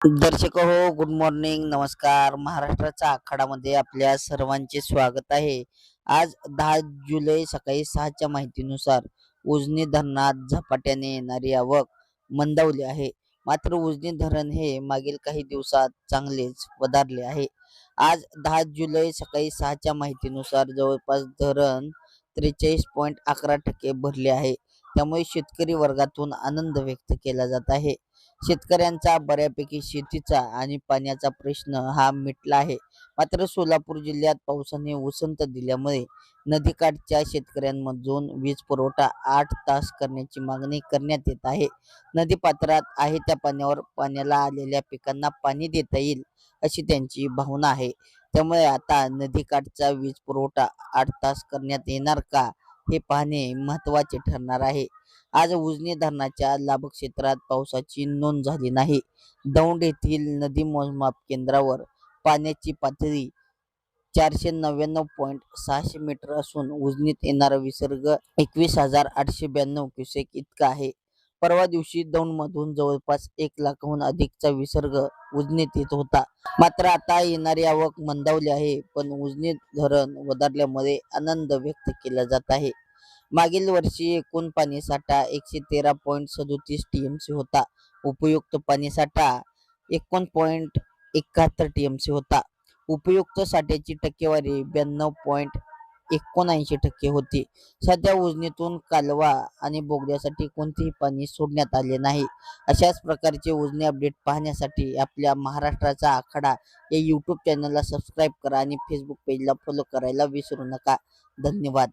दर्शक हो, good morning, नमस्कार. महाराष्ट्राच्या आखाडामध्ये आपल्या सर्वांचे स्वागत आहे. आज 10 जुलै सकाळी 6च्या माहितीनुसार उजनी धरणात झपाट्याने येणारी आवक मंदावली आहे. मात्र उजनी धरण हे मागील काही दिवसात चांगलेच वधारले आहे. आज 10 जुलै सकाळी 6च्या माहितीनुसार जवळपास धरण 43.11% भरले आहे. त्यामुळे शेतकरी वर्गातून आनंद व्यक्त केला जात आहे. शेतकऱ्यांचा बऱ्यापैकी शेतीचा आणि पाण्याचा प्रश्न हा मिटला आहे. मात्र सोलापूर जिल्ह्यात पावसाने उसंत दिल्यामुळे नदीकाठच्या शेतकऱ्यांमधून वीज पुरवठा 8 तास करण्याची मागणी करण्यात येत आहे. नदीपात्रात आहे त्या पाण्याला आलेल्या पिकांना पाणी देता येईल अशी त्यांची भावना आहे. त्यामुळे आता नदीकाठचा वीज पुरवठा 8 तास करण्यात येणार का, हे पाहणे महत्त्वाचे ठरणार आहे. आज उजनी धरणाच्या लाभक्षेत्रात पावसाची नोंद झाली नाही. दौंड येथील नदी मोजमाप केंद्रावर पाण्याची पातळी 499.600 मीटर असून उजनीत येणारा विसर्ग 21,892 क्युसेक इतका आहे. परवा दिवशी दौंडमधून जवळपास 1 लाखाहून अधिकचा विसर्ग उजनीत येत होता. मात्र आता येणारी आवक मंदावली आहे. पण उजनी धरण वधारल्यामुळे आनंद व्यक्त केला जात आहे. मागील वर्षी एकूण पाणीसाठा 113.37 टीएमसी होता. उपयुक्त पाणीसाठा 51.71 टीएमसी होता. उपयुक्त साठ्याची टक्केवारी 92.79% होती. सध्या उजनीतून कालवा आणि बोगद्यासाठी कोणतेही पाणी सोडण्यात आले नाही. अशाच प्रकारचे उजनी अपडेट पाहण्यासाठी आपल्या महाराष्ट्राचा आखाडा या यूट्यूब चॅनलला सबस्क्राईब करा आणि फेसबुक पेजला फॉलो करायला विसरू नका. धन्यवाद.